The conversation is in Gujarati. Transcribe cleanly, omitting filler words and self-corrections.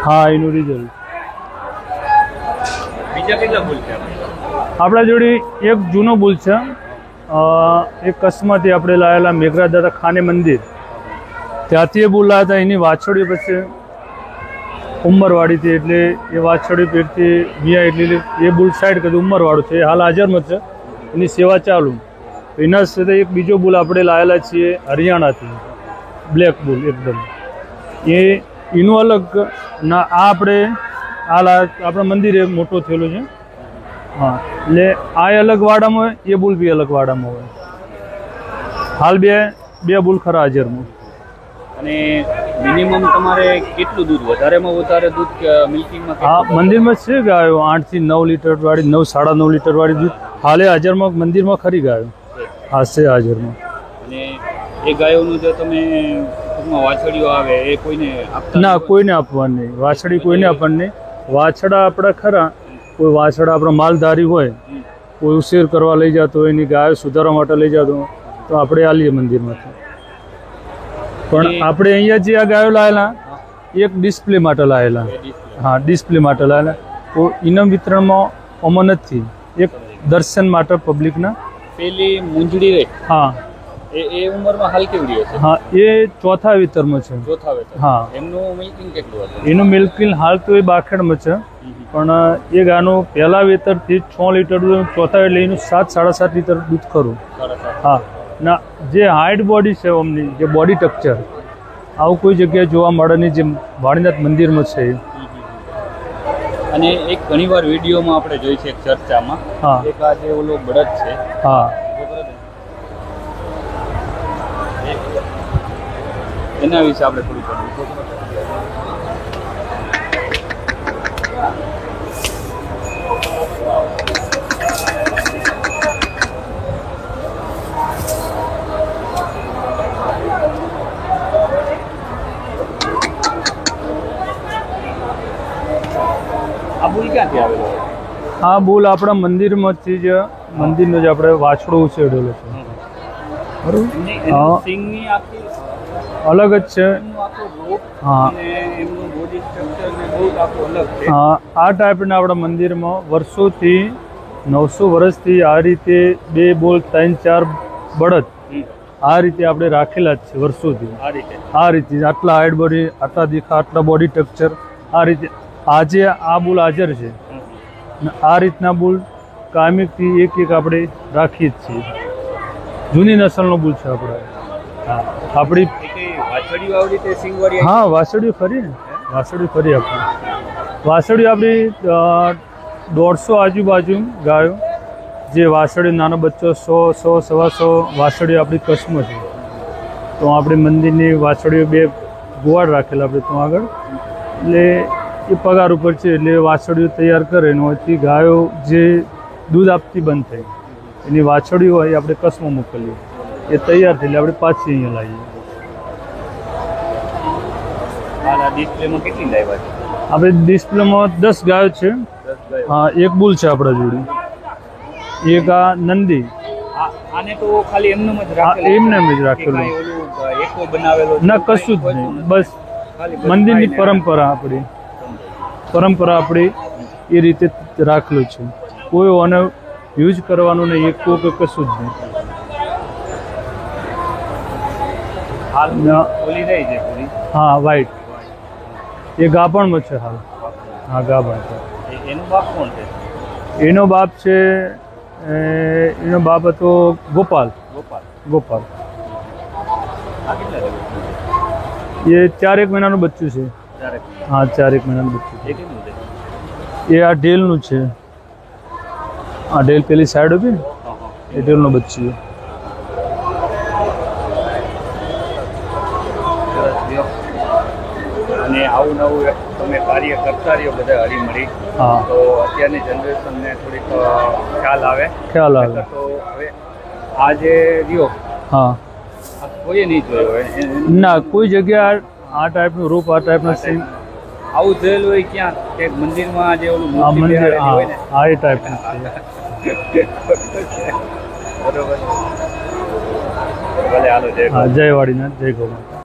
હા, એનું રિઝલ્ટ. બીજા કેટલા બુલ છે આપણા જોડે એક જૂનો બુલ છે, એક કચ્છમાંથી આપણે લાવેલા મેઘરાજ દાદા ખાને મંદિર ત્યાંથી એ બુલ લાવ્યા હતા. એની વાછડી પછી ઉંમરવાળી હતી એટલે એ વાછડી પેટથી મિયા એટલે એ બુલ સાઈડ કરી ઉંમરવાળું છે, એ હાલ હાજરમાં છે, એની સેવા ચાલુ. એના સાથે એક બીજો બુલ આપણે લાવેલા છીએ હરિયાણાથી, બ્લેક બુલ એકદમ, એનું અલગ ના. આ આપણે આપણા મંદિરે મોટો થયેલો છે. હા, એટલે આ અલગ વાડામાં હોય, એ બુલ બી અલગ વાડામાં હોય. હાલ બે બુલ ખરા હાજરમાં. અને મિનિમમ તમારે કેટલું દૂધ વધારેમાં વધારે દૂધ મિલ્કિંગમાં? હા, મંદિરમાં છે ગાયો 8 થી 9 લીટર વાળી, 9 સાડા 9 લીટર વાળી દૂધ હાલે હાજરમાં મંદિરમાં ખરી ગાયો. હા, છે હાજરમાં. અને એ ગાયોનું જો તમે વાછડીઓ આવે એ કોઈને ના, કોઈને આપવાની નહીં. વાછડી કોઈને આપવાની નહીં. વાછડા આપણા ખરા, કોઈ વાછડા આપણા માલધારી હોય, કોઈ ઉછેર કરવા લઈ જતો હોય, એની ગાયો સુધારવા માટે લઈ જતો હોય તો આપણે આલીએ મંદિરમાંથી. પણ આપણે અહીંયા જે આ ગાયો લાવેલા એક ડિસ્પ્લે માટે લાવેલા. હા, ડિસ્પ્લે માટે લાવેલા. તો ઇનામ વિતરણમાં અમો નથી, એક દર્શન માટે પબ્લિકના. પેલી મૂંજડી રે, હા, એ ઉંમરમાં હાલ કેવડી હશે? હા, એ ચોથા વિતરમાં છે. ચોથા વેતર. હા, એમનું મિલ્કિંગ કેટલું હતું? એનું મિલ્કિંગ હાલ તો એ બાખેડમાં છે, પણ એ ગાયનું પહેલા વેતરથી 6 લીટર દૂધ, ચોથા એટલે એનું 7 સાડા 7 લીટર દૂધ ખરું. હા, ના, જે હાઈટ બોડી છે અમની, જે બોડી સ્ટ્રક્ચર આવું કોઈ જગ્યાએ જોવા મળે નહીં, જે વાણીનાથ મંદિરમાં છે. અને એક ઘણીવાર વિડીયોમાં આપણે જોઈ છે ચર્ચામાં, હા, એક આ જે ઓલો બળદ છે, હા, એના વિશે આપણે થોડું જાણવું. આ બુલ ક્યાંથી આવેલો? આ બુલ આપણા મંદિરમાંથી જ, મંદિરનો જ આપણે વાછડો ઉછેરેલો છે. બરાબર. સિંગની આખી અલગ જ છે. હા, એમનું બોડી સ્ટ્રક્ચર ને બહુ આખું અલગ છે. હા, આ ટાઈપના આપણા મંદિરમાં વર્ષોથી 900 વર્ષથી આ રીતે 2 બોલ 3 4 બળદ આ રીતે આપણે રાખેલા જ છે વર્ષોથી. આ રીતે આટલા હાઈટ બોડી, આટલા દીખા, આટલા બોડી સ્ટ્રક્ચર, આ રીતે. આજે આ બુલ હાજર છે. આ રીતના બુલ કાયમિકથી એક આપણે રાખીએ જ છીએ. જૂની નસલનો બુલ છે આપણે. હા, આપણી વાછડીઓ આવી રીતે સિંગવાળી? હા, વાછડીઓ ખરી ને, વાછડીઓ ખરી આપણી. વાછડીઓ આપણી 150 આજુબાજુ ગાયો, જે વાછડી નાનો બચ્ચો 100 100 125 વાછડીઓ આપણી કચ્છમાં છે. તો આપણે મંદિરની વાછડીઓ 2 ગોવાડ રાખેલા આપણે તો આગળ, એટલે એ પગાર ઉપર છે. એટલે વાછડીઓ તૈયાર કરે ને એથી ગાયો જે દૂધ આપતી બંધ થઈ, એની વાછડીઓ હોય એ આપણે કચ્છમાં મોકલીએ, એ તૈયાર થઈ એટલે આપણે પાછી અહીંયા લાવીએ. ડિસ્પ્લેમાં કેટલી લાવ્યા છે? આપણે ડિસ્પ્લેમાં 10 ગાયો છે. હા, એક બુલ છે આપણા જોડે, એક આ નંદી. આને તો ખાલી એમને જ રાખેલું? એમને જ રાખેલું, એકો બનાવેલો ના, કશું જ નહીં. બસ મંદિરની પરંપરા, આપણી પરંપરા આપણી એ રીતે રાખેલું છે. કોઈ આને યુઝ કરવાનું નહીં, એકો કે કશું જ નહીં. હા, વાઈટ. એ ગાભણમાં છે હાલ. હા, ગાભણ છે. એનો બાપ કોણ છે? એનો બાપ છે, એનો બાપ હતો ગોપાલ. ગોપાલ. એ 4 મહિનાનું બચ્ચું છે. હા, 4 મહિનાનું બચ્ચું છે. એ આ ઢેલનું છે. આ ઢેલ પેલી સાઈડ હતી ને, એ ઢેલનું બચ્ચું છે. અને આવું નવું તમે કાર્ય કરતા રહ્યો બધા હળીમળી, હા, તો અત્યારની જનરેશનને થોડીક ખ્યાલ આવે. તો હવે આ જે રહ્યો, હા, કોઈએ નહીં જોયો હોય ના, કોઈ જગ્યાએ આ ટાઈપનું રૂપ, આ ટાઈપના સીન આવું થયેલું હોય ક્યાં? કે મંદિરમાં જે ઓલું આ મંદિર, હોય ને, હા, એ ટાઈપનું છે. બરોબર. ભલે, હાલો, જય જય વાડીનાથ, જય ગૌ માતા.